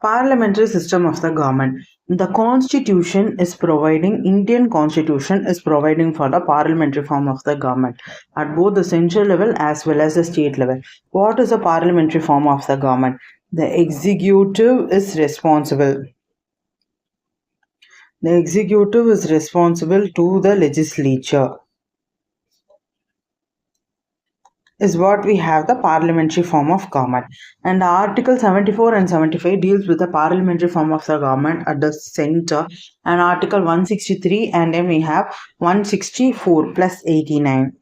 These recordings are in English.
Parliamentary system of the government. The Constitution is providing, Indian Constitution is providing for the parliamentary form of the government at both the central level as well as the state level. What is the parliamentary form of the government? The executive is responsible. The executive is responsible to the legislature. Is what we have the parliamentary form of government. And Article 74 and 75 deals with the parliamentary form of the government at the center, and Article 163, and then we have 164 plus 89.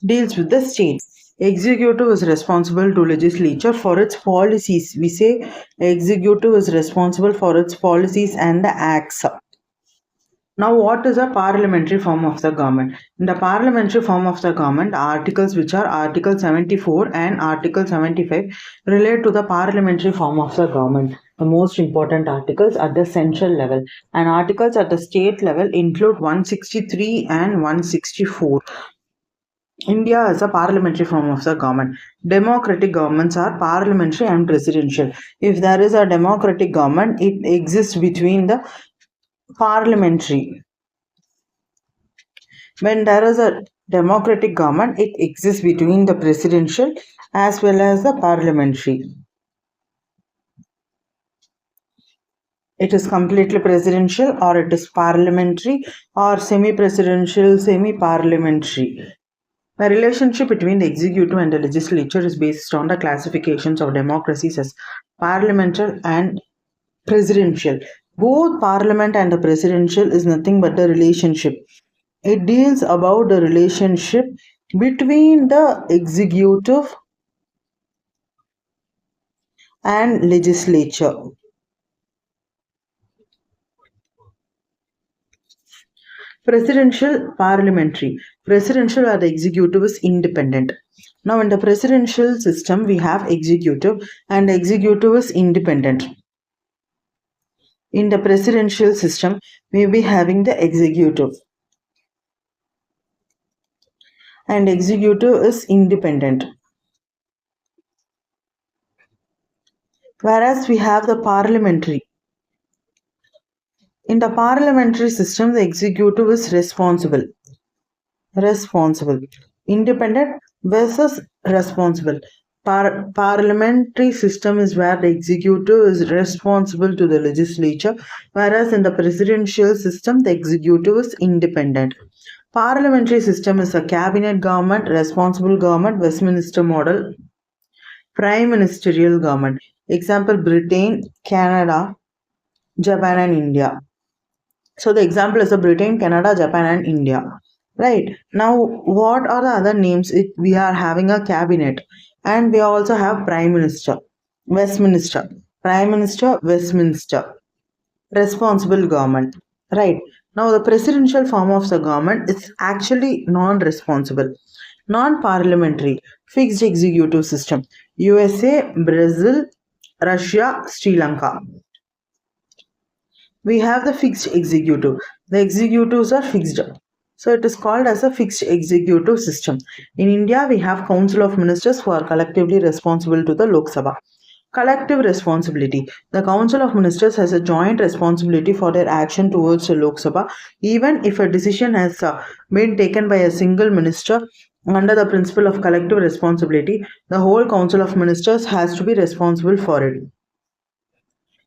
Deals with the state. Executive is responsible to legislature for its policies. We say executive is responsible for its policies and the acts. Now, what is a parliamentary form of the government? In the parliamentary form of the government, articles which are Article 74 and Article 75 relate to the parliamentary form of the government. The most important articles at the central level, and articles at the state level include 163 and 164. India is a parliamentary form of the government. Democratic governments are parliamentary and presidential. If there is a democratic government, it exists between the parliamentary. When there is a democratic government, it exists between the presidential as well as the parliamentary. It is completely presidential, or it is parliamentary, or semi-presidential, semi-parliamentary. The relationship between the executive and the legislature is based on the classifications of democracies as parliamentary and presidential. Both parliament and the presidential is nothing but the relationship. It deals about the relationship between the executive and legislature. Presidential, parliamentary. Presidential or the executive is independent. Now in the presidential system we have executive, and the executive is independent. In the presidential system we will be having the executive, and executive is independent. Whereas we have the parliamentary. In the parliamentary system, the executive is responsible. Independent versus responsible. Parliamentary system is where the executive is responsible to the legislature, whereas in the presidential system, the executive is independent. Parliamentary system is a cabinet government, responsible government, Westminster model, prime ministerial government. Example, Britain, Canada, Japan and India. So the example is Britain, Canada, Japan and India. Right. Now, what are the other names? We are having a cabinet, and we also have prime minister, Westminster, prime minister, Westminster, responsible government. Right. Now, the presidential form of the government is actually non-responsible, non-parliamentary, fixed executive system. USA, Brazil, Russia, Sri Lanka. We have the fixed executive. The executives are fixed. So it is called as a fixed executive system. In India, we have Council of Ministers who are collectively responsible to the Lok Sabha. Collective responsibility. The Council of Ministers has a joint responsibility for their action towards the Lok Sabha, even if a decision has been taken by a single minister. Under the principle of collective responsibility, the whole Council of Ministers has to be responsible for it.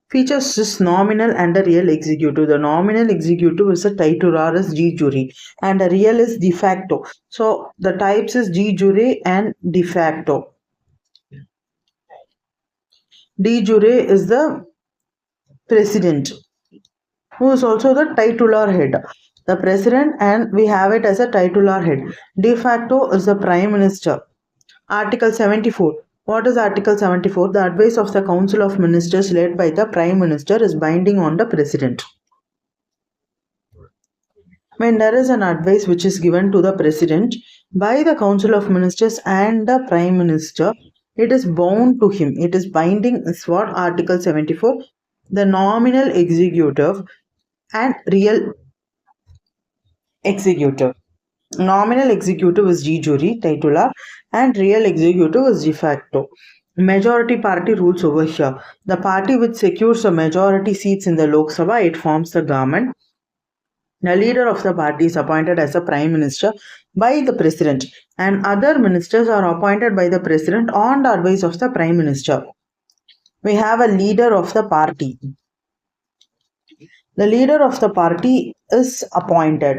Features is nominal and the real executive. The nominal executive is a titular is de jure, and the real is de facto. So the types is de jure and de facto. De jure is the president, who is also the titular head. The president, and we have it as a titular head. De facto is the prime minister. Article 74. What is Article 74? The advice of the Council of Ministers led by the Prime Minister is binding on the President. When there is an advice which is given to the President by the Council of Ministers and the Prime Minister, it is bound to him. It is binding is what Article 74. The nominal executive and real executive. Nominal executive is de jure, titular, and real executive is de facto. Majority party rules over here. The party which secures the majority seats in the Lok Sabha, it forms the government. The leader of the party is appointed as a prime minister by the president, and other ministers are appointed by the president on the advice of the prime minister. We have a leader of the party. The leader of the party is appointed.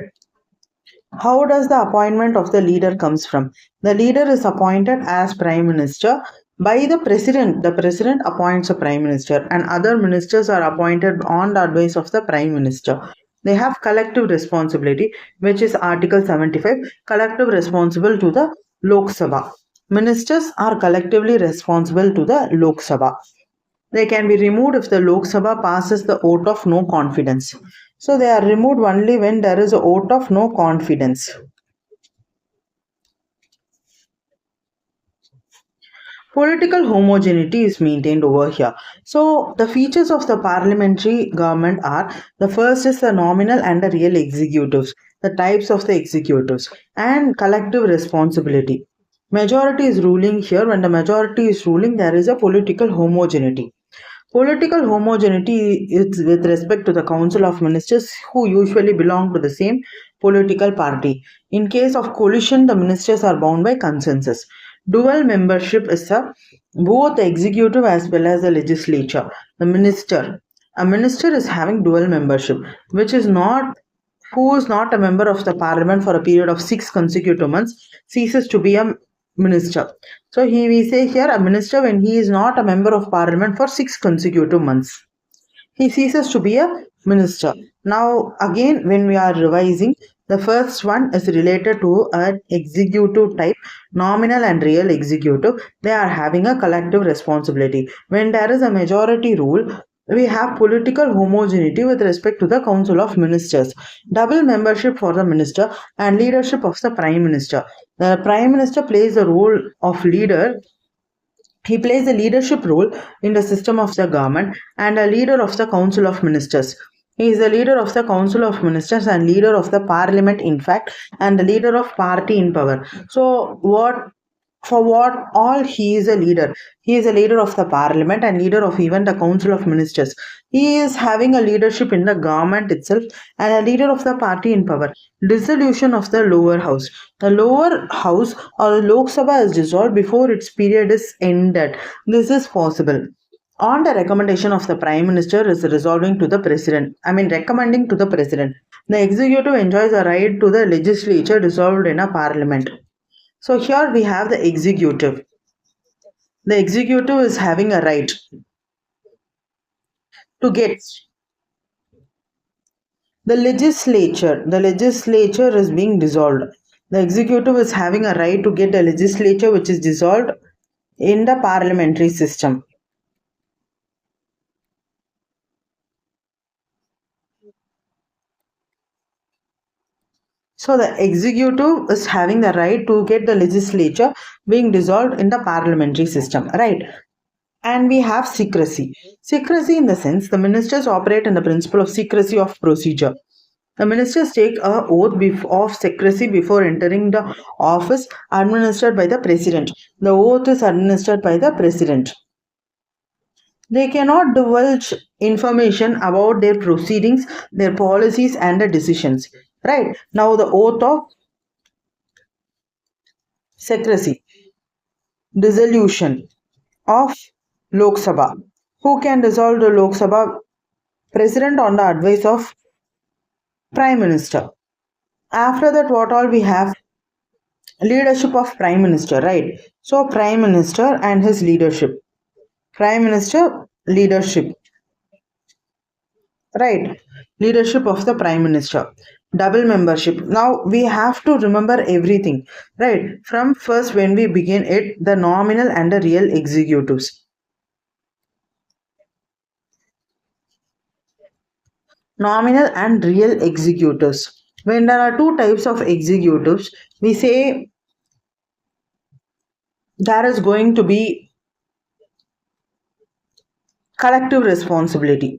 How does the appointment of the leader comes from? The leader is appointed as prime minister by the president. The president appoints a prime minister, and other ministers are appointed on the advice of the prime minister. They have collective responsibility, which is Article 75, collective responsible to the Lok Sabha. Ministers are collectively responsible to the Lok Sabha. They can be removed if the Lok Sabha passes the vote of no confidence. So they are removed only when there is a vote of no confidence. Political homogeneity is maintained over here. So the features of the parliamentary government are: the first is the nominal and the real executives, the types of the executives, and collective responsibility. Majority is ruling here. When the majority is ruling, there is a political homogeneity. Political homogeneity is with respect to the Council of Ministers who usually belong to the same political party. In case of coalition, the ministers are bound by consensus. Dual membership is both the executive as well as the legislature. A minister is having dual membership, which is not who is not a member of the parliament for a period of 6 consecutive months ceases to be a minister. So we say here a minister when he is not a member of parliament for 6 consecutive months. He ceases to be a minister. Now again when we are revising, the first one is related to an executive type, nominal and real executive. They are having a collective responsibility. When there is a majority rule, we have political homogeneity with respect to the Council of Ministers, double membership for the minister, and leadership of the Prime Minister. The Prime Minister plays the role of leader. He plays a leadership role in the system of the government and a leader of the Council of Ministers. He is the leader of the Council of Ministers and leader of the Parliament, in fact, and the leader of party in power. So, what all he is a leader? He is a leader of the Parliament and leader of even the Council of Ministers. He is having a leadership in the government itself and a leader of the party in power. Dissolution of the lower house. The lower house or the Lok Sabha is dissolved before its period is ended. This is possible on the recommendation of the prime minister is resolving to the president. Recommending to the president. The executive enjoys a right to the legislature dissolved in a parliament. So here we have the executive. The executive is having a right to get the legislature. The legislature is being dissolved. The executive is having a right to get a legislature which is dissolved in the parliamentary system. So the executive is having the right to get the legislature being dissolved in the parliamentary system, right? And we have secrecy. Secrecy in the sense the ministers operate in the principle of secrecy of procedure. The ministers take a oath of secrecy before entering the office administered by the president. The oath is administered by the president. They cannot divulge information about their proceedings, their policies, and their decisions. Right now, the oath of secrecy, dissolution of Lok Sabha. Who can dissolve the Lok Sabha? President on the advice of Prime Minister. After that, what all we have? Leadership of Prime Minister, right? So, Prime Minister and his leadership. Prime Minister, leadership, right? Leadership of the Prime Minister. Double membership. Now we have to remember everything, right? From first when we begin it, the nominal and the real executives. Nominal and real executives. When there are two types of executives, we say there is going to be collective responsibility.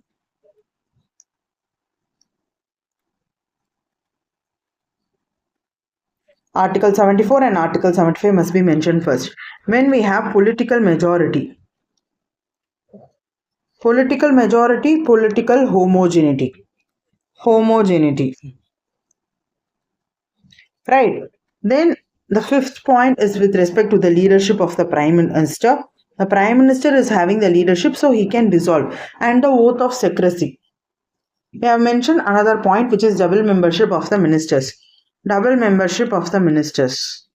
Article 74 and Article 75 must be mentioned first. When we have political majority, political homogeneity, right? Then the fifth point is with respect to the leadership of the Prime Minister. The Prime Minister is having the leadership, so he can dissolve. And the oath of secrecy. We have mentioned another point, which is double membership of the ministers. Double membership of the ministers.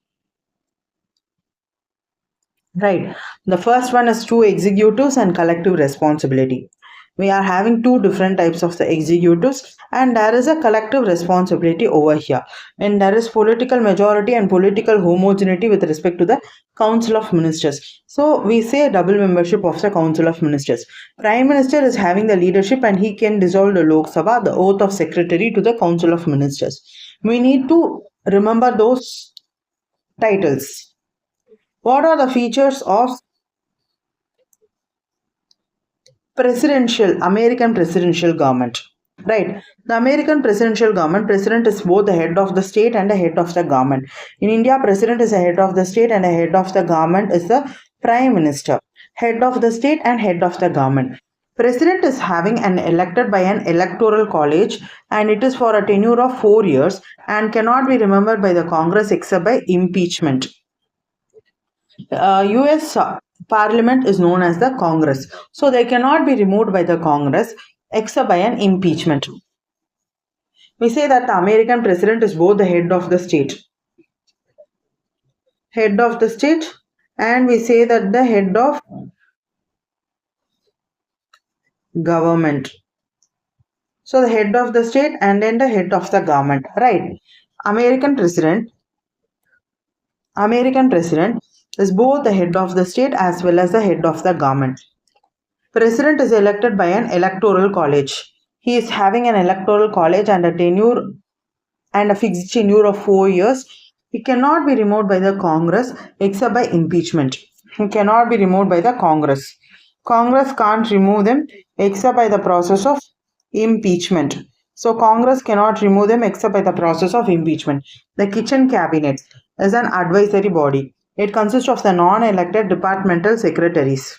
Right. The first one is two executives and collective responsibility. We are having two different types of the executives, and there is a collective responsibility over here. And there is political majority and political homogeneity with respect to the Council of Ministers. So we say double membership of the Council of Ministers. Prime Minister is having the leadership and he can dissolve the Lok Sabha, the oath of secretary to the Council of Ministers. We need to remember those titles. What are the features of American presidential government? Right. The American presidential government, president is both the head of the state and the head of the government. In India, president is the head of the state and the head of the government is the prime minister. Head of the state and head of the government. President is having an elected by an electoral college and it is for a tenure of 4 years and cannot be remembered by the Congress except by impeachment. US Parliament is known as the Congress. So they cannot be removed by the Congress except by an impeachment. We say that the American president is both the head of the state. Head of the state, and we say that the head of government. So the head of the state and then the head of the government. Right. American president is both the head of the state as well as the head of the government. President is elected by an electoral college. He is having an electoral college and a tenure and a fixed tenure of 4 years. He cannot be removed by the Congress except by impeachment. He cannot be removed by the Congress. Congress can't remove them except by the process of impeachment. So Congress cannot remove them except by the process of impeachment. The kitchen cabinet is an advisory body. It consists of the non-elected departmental secretaries.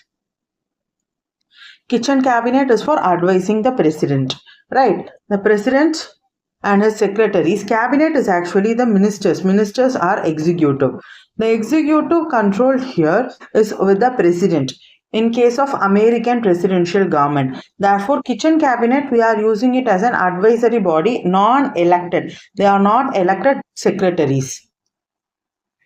Kitchen cabinet is for advising the president. Right. The president and his secretaries. Cabinet is actually the ministers. Ministers are executive. The executive control here is with the president in case of American presidential government. Therefore, kitchen cabinet, we are using it as an advisory body, non-elected. They are not elected secretaries.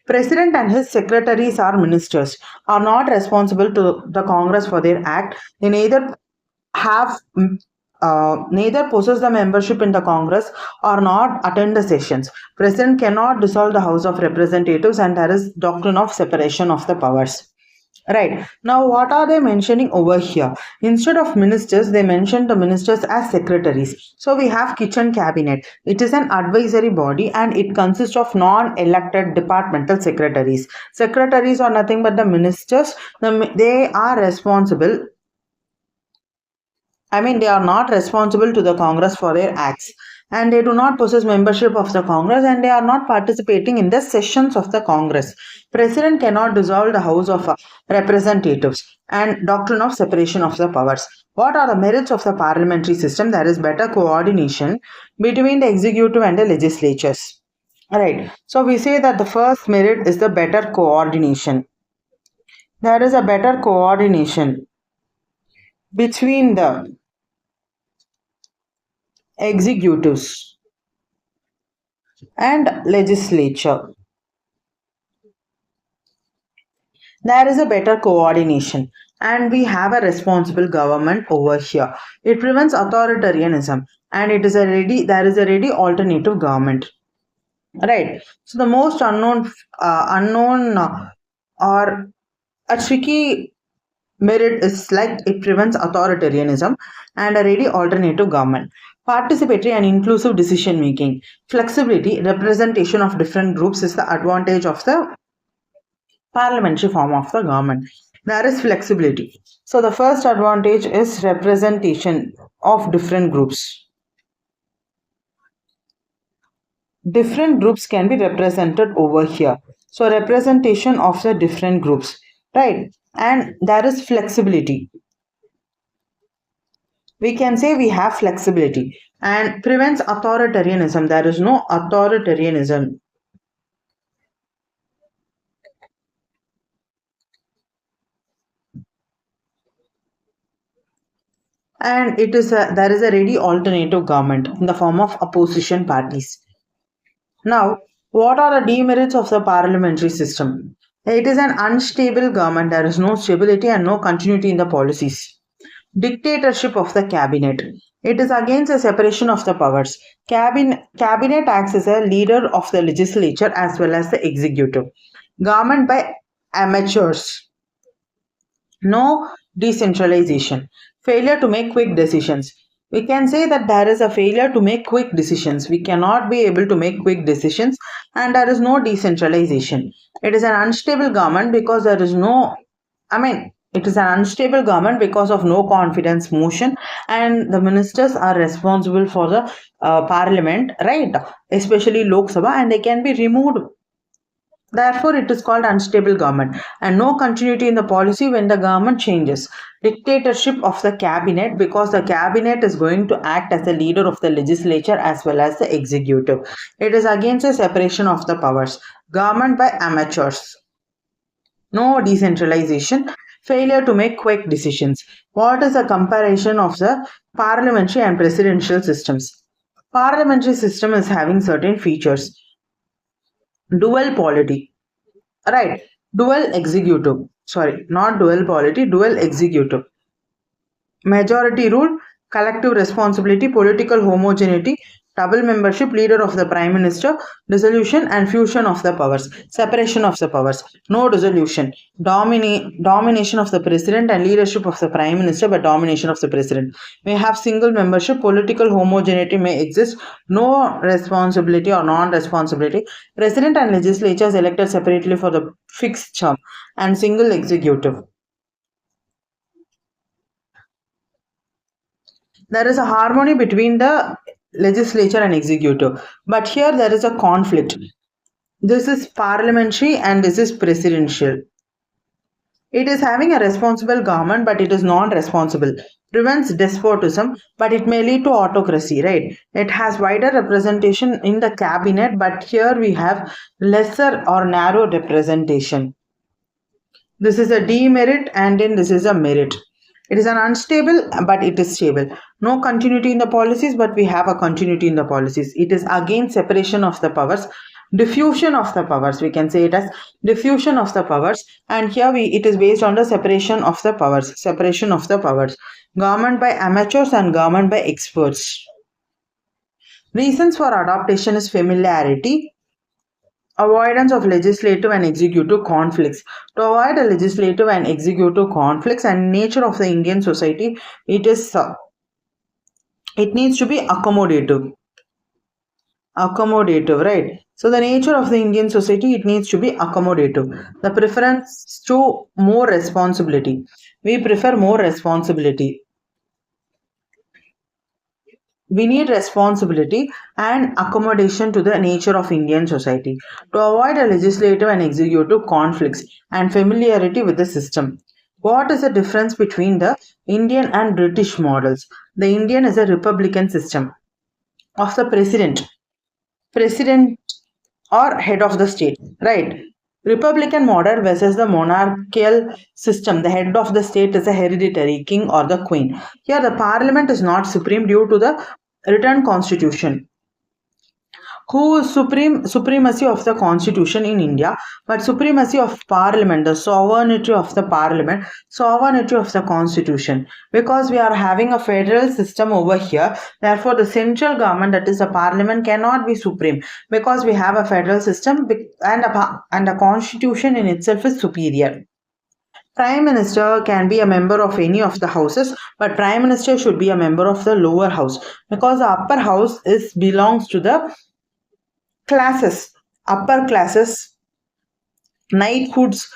President and his secretaries are ministers, are not responsible to the Congress for their act. They neither possess the membership in the Congress or not attend the sessions. President cannot dissolve the House of Representatives and there is doctrine of separation of the powers. Right. Now, what are they mentioning over here? Instead of ministers, they mention the ministers as secretaries. So, we have kitchen cabinet. It is an advisory body and it consists of non-elected departmental secretaries. Secretaries are nothing but the ministers. They are responsible. They are not responsible to the Congress for their acts. And they do not possess membership of the Congress and they are not participating in the sessions of the Congress. President cannot dissolve the House of Representatives and doctrine of separation of the powers. What are the merits of the parliamentary system? There is better coordination between the executive and the legislatures. Right. So we say that the first merit is the better coordination. There is a better coordination between the executives and legislature. There is a better coordination and we have a responsible government over here. It prevents authoritarianism and there is a ready alternative government. Right. So the most unknown or a tricky merit is like it prevents authoritarianism and a ready alternative government. Participatory and inclusive decision making. Flexibility, representation of different groups is the advantage of the parliamentary form of the government. There is flexibility. So the first advantage is representation of different groups. different groups can be represented over here. So representation of the different groups, right? And there is flexibility. We can say we have flexibility and prevents authoritarianism. There is no authoritarianism. And there is a ready alternative government in the form of opposition parties. Now, what are the demerits of the parliamentary system? It is an unstable government. There is no stability and no continuity in the policies. Dictatorship of the cabinet. It is against the separation of the powers. Cabinet acts as a leader of the legislature as well as the executive. Government by amateurs. No decentralization. Failure to make quick decisions. We can say that there is a failure to make quick decisions. We cannot be able to make quick decisions, and there is no decentralization. It is an unstable government because there is no, it is an unstable government because of no confidence motion, and the ministers are responsible for the parliament, right? Especially Lok Sabha, and they can be removed. Therefore, it is called unstable government and no continuity in the policy when the government changes. Dictatorship of the cabinet because the cabinet is going to act as the leader of the legislature as well as the executive. It is against the separation of the powers. Government by amateurs. No decentralization. Failure to make quick decisions. What is the comparison of the parliamentary and presidential systems? Parliamentary system is having certain features. Dual polity. Right. Dual executive. Sorry, not dual polity, dual executive. Majority rule, collective responsibility, political homogeneity, double membership, leader of the prime minister, dissolution and fusion of the powers, separation of the powers, no dissolution, domination of the president and leadership of the prime minister by domination of the president. May have single membership, political homogeneity may exist, no responsibility or non-responsibility, president and legislatures elected separately for the fixed term, and single executive. There is a harmony between the legislature and executive, but here there is a conflict. This is parliamentary and this is presidential. It is having a responsible government, but it is non-responsible. Prevents despotism, but it may lead to autocracy, right? It has wider representation in the cabinet, but here we have lesser or narrow representation. This is a demerit and then this is a merit. It is an unstable, but it is stable. No continuity in the policies, but we have a continuity in the policies. It is again separation of the powers, diffusion of the powers. We can say it as diffusion of the powers. And here it is based on the separation of the powers. Separation of the powers. Government by amateurs and government by experts. Reasons for adaptation is familiarity, avoidance of legislative and executive conflicts. To avoid the legislative and executive conflicts and nature of the Indian society, it needs to be accommodative. Accommodative, right? So the nature of the Indian society, it needs to be accommodative. The preference to more responsibility. We prefer more responsibility. We need responsibility and accommodation to the nature of Indian society to avoid a legislative and executive conflicts and familiarity with the system. What is the difference between the Indian and British models? The Indian is a republican system of the president or head of the state, right? Republican model versus the monarchical system. The head of the state is a hereditary king or the queen. Here, the parliament is not supreme due to the written constitution. Who is supremacy of the constitution in India, but supremacy of parliament, the sovereignty of the parliament, sovereignty of the constitution. Because we are having a federal system over here, therefore the central government, that is the parliament, cannot be supreme because we have a federal system and the constitution in itself is superior. Prime Minister can be a member of any of the houses, but Prime Minister should be a member of the lower house because the upper house belongs to the classes, upper classes, knighthoods.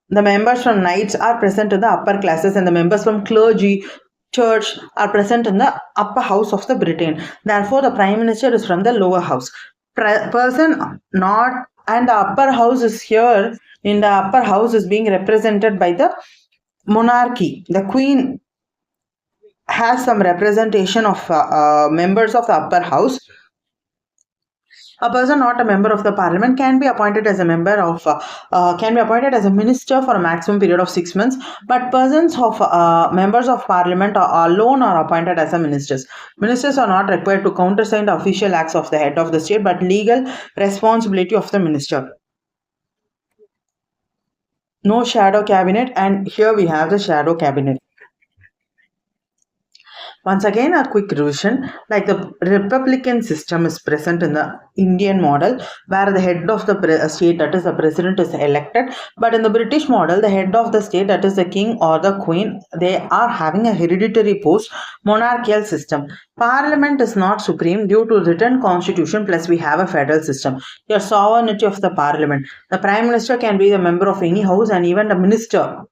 The members from knights are present in the upper classes, and the members from clergy, church are present in the upper house of the Britain. Therefore, the Prime Minister is from the lower house. person not, and the upper house is here. In the upper house is being represented by the monarchy. The queen has some representation of members of the upper house. A person not a member of the parliament can be appointed as a minister for a maximum period of 6 months, but persons of members of parliament alone are appointed as a ministers. Ministers are not required to countersign the official acts of the head of the state, but legal responsibility of the minister. No shadow cabinet, and here we have the shadow cabinet. Once again, a quick revision, like the republican system is present in the Indian model, where the head of the state, that is the president, is elected. But in the British model, the head of the state, that is the king or the queen, they are having a hereditary post, monarchical system. Parliament is not supreme due to written constitution, plus we have a federal system. Your sovereignty of the parliament. The prime minister can be a member of any house, and even the minister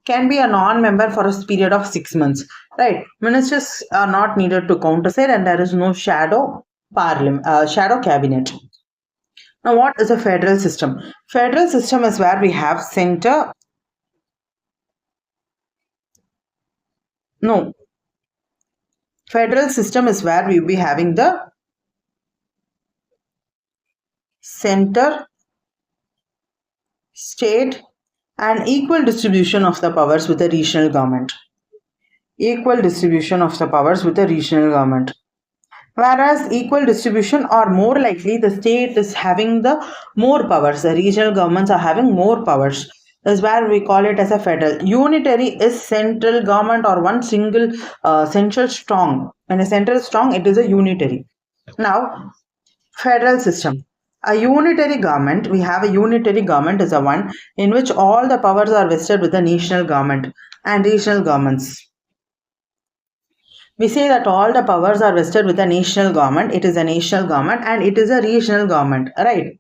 can be a non-member for a period of 6 months. Right? Ministers are not needed to countersign, and there is no shadow cabinet. Now, what is a federal system? Federal system is where we have center. No. Federal system is where we will be having the center, state, and equal distribution of the powers with the regional government. Equal distribution of the powers with the regional government. Whereas equal distribution, or more likely the state is having the more powers, the regional governments are having more powers. That's where we call it as a federal. Unitary is central government or one single central strong. When a central strong, it is a unitary. Now, federal system. A unitary government, we have a unitary government is a one in which all the powers are vested with the national government and regional governments. We say that all the powers are vested with the national government. It is a national government and it is a regional government, right?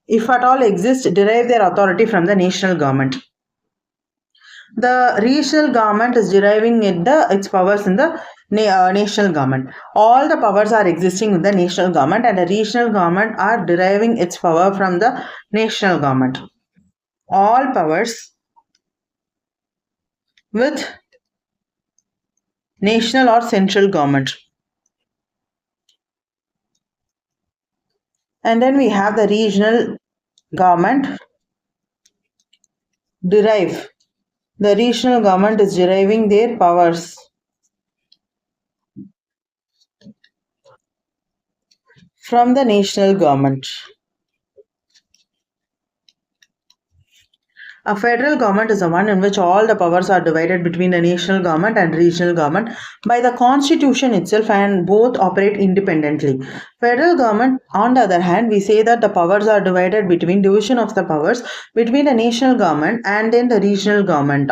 If at all exist, derive their authority from the national government. The regional government is deriving its powers in the national government. All the powers are existing with the national government, and the regional government are deriving its power from the national government. All powers with national or central government. And then we have the regional government derive. The regional government is deriving their powers from the national government. A federal government is the one in which all the powers are divided between the national government and regional government by the constitution itself, and both operate independently. Federal government, on the other hand, we say that the powers are divided between division of the powers between the national government and then the regional government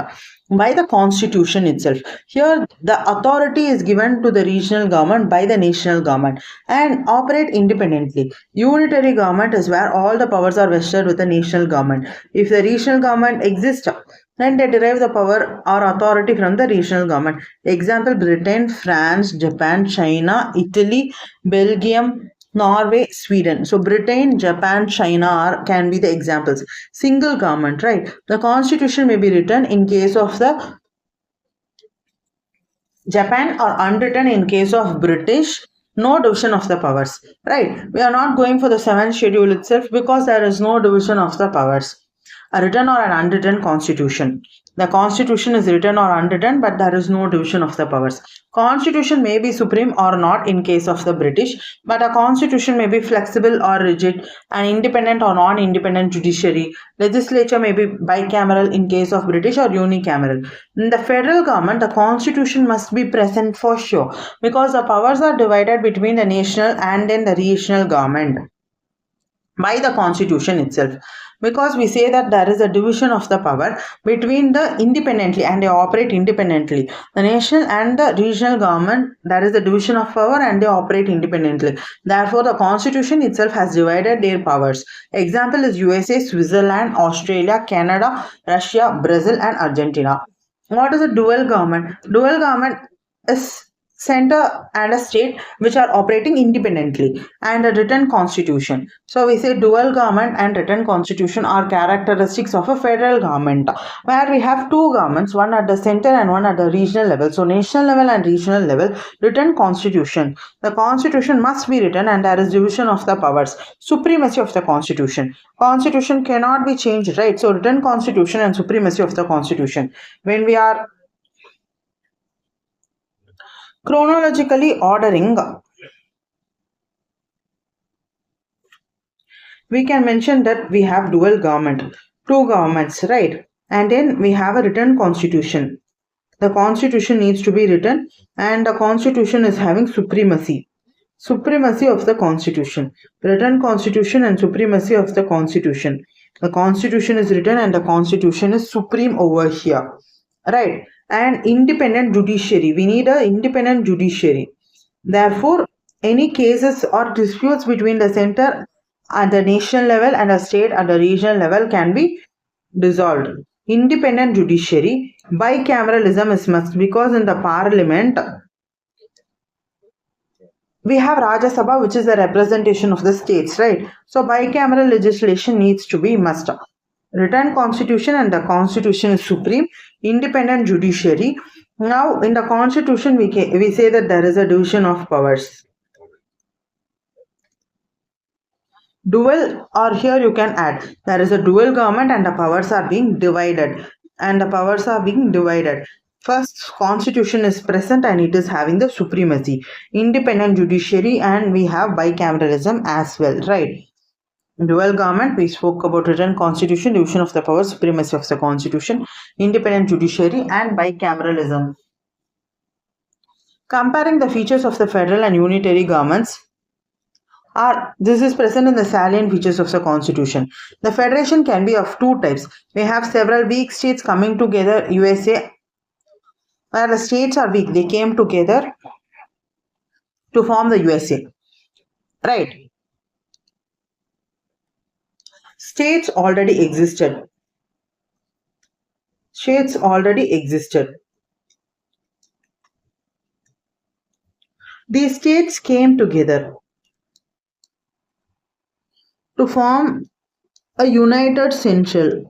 by the constitution itself. Here the authority is given to the regional government by the national government and operate independently. Unitary government is where all the powers are vested with the national government. If the regional government exists, then they derive the power or authority from the regional government. Example: Britain, France, Japan, China, Italy, Belgium, Norway, Sweden. So Britain, Japan, China can be the examples. Single government, right? The constitution may be written in case of the Japan or unwritten in case of British. No division of the powers, right? We are not going for the 7th schedule itself because there is no division of the powers. A written or an unwritten constitution. The constitution is written or unwritten, but there is no division of the powers. Constitution may be supreme or not in case of the British, but a constitution may be flexible or rigid, an independent or non-independent judiciary. Legislature may be bicameral in case of British or unicameral. In the federal government, the constitution must be present for sure because the powers are divided between the national and then the regional government by the constitution itself, because we say that there is a division of the power between the independently and they operate independently. The national and the regional government, there is a division of power and they operate independently. Therefore, the constitution itself has divided their powers. Example is USA, Switzerland, Australia, Canada, Russia, Brazil and Argentina. What is a dual government? Dual government is center and a state which are operating independently, and a written constitution. So we say dual government and written constitution are characteristics of a federal government, where we have two governments, one at the center and one at the regional level. So national level and regional level, written constitution. The constitution must be written and there is division of the powers, supremacy of the constitution. Constitution cannot be changed, right? So written constitution and supremacy of the constitution. When we are chronologically ordering, we can mention that we have dual government, two governments, right? And then we have a written constitution. The constitution needs to be written, and the constitution is having supremacy. Supremacy of the constitution. Written constitution and supremacy of the constitution. The constitution is written and the constitution is supreme over here. Right? And independent judiciary. We need an independent judiciary. Therefore, any cases or disputes between the center at the national level and the state at the regional level can be dissolved. Independent judiciary. Bicameralism is must, because in the parliament we have Rajya Sabha, which is the representation of the states, right? So bicameral legislation needs to be must. Written constitution and the constitution is supreme. Independent judiciary. Now in the constitution we say that there is a division of powers. Dual, or here you can add, there is a dual government and the powers are being divided. First, constitution is present and it is having the supremacy. Independent judiciary, and we have bicameralism as well, right? Dual government, we spoke about written constitution, division of the powers, supremacy of the constitution, independent judiciary, and bicameralism. Comparing the features of the federal and unitary governments, this is present in the salient features of the constitution. The federation can be of two types. We have several weak states coming together, USA, where the states are weak, they came together to form the USA. Right? States already existed. These states came together to form a united center.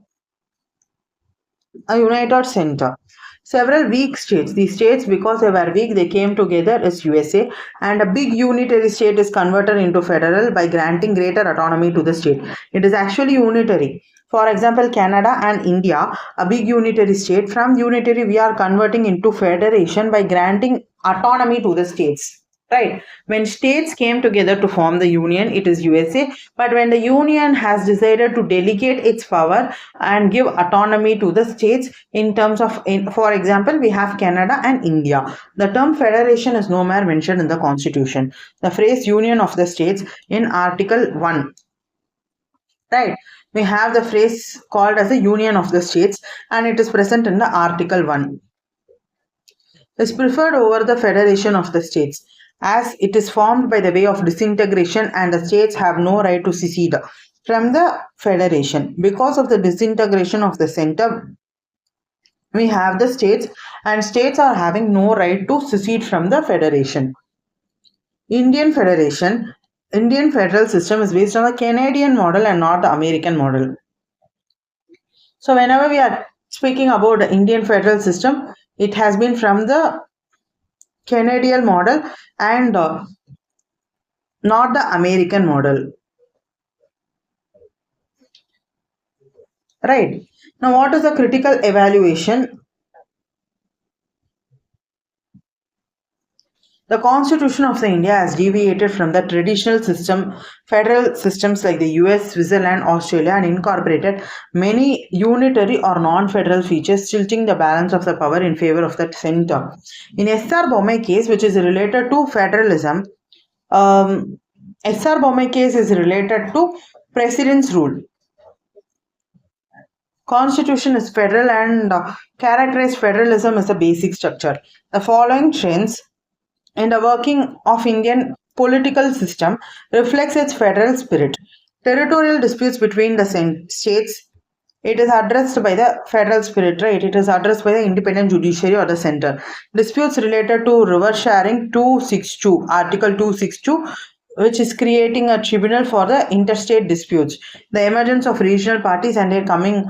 Several weak states. These states, because they were weak, they came together as USA, and a big unitary state is converted into federal by granting greater autonomy to the state. It is actually unitary. For example, Canada and India, a big unitary state. From unitary, we are converting into federation by granting autonomy to the states. Right? When states came together to form the union, it is USA. But when the union has decided to delegate its power and give autonomy to the states in terms of, for example, we have Canada and India. The term federation is nowhere mentioned in the constitution. The phrase union of the states in Article 1. Right? We have the phrase called as the union of the states, and it is present in the Article 1. Is preferred over the federation of the states, as it is formed by the way of disintegration and the states have no right to secede from the federation. Because of the disintegration of the center, we have the states, and states are having no right to secede from the federation. Indian federal system is based on the Canadian model and not the American model. So whenever we are speaking about the Indian federal system, it has been from the Canadian model and not the American model. Right. Now, what is the critical evaluation? The Constitution of the India has deviated from the traditional federal systems like the US, Switzerland, Australia, and incorporated many unitary or non-federal features, tilting the balance of the power in favor of the center. In S.R. Bommai case, which is related to federalism, S.R. Bommai case is related to President's rule. Constitution is federal and characterized federalism as a basic structure. The following trends in the working of Indian political system reflects its federal spirit. Territorial disputes between the states It is addressed by the federal spirit, right? It is addressed by the independent judiciary or the center. Disputes related to river sharing 262, Article 262, which is creating a tribunal for the interstate disputes. The emergence of regional parties and their coming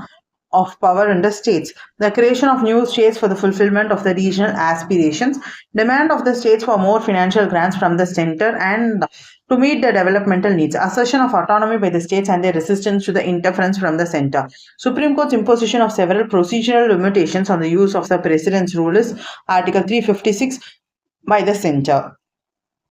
of power in the states, the creation of new states for the fulfillment of the regional aspirations, demand of the states for more financial grants from the center and to meet the developmental needs, assertion of autonomy by the states and their resistance to the interference from the center. Supreme Court's imposition of several procedural limitations on the use of the President's rule is Article 356 by the center.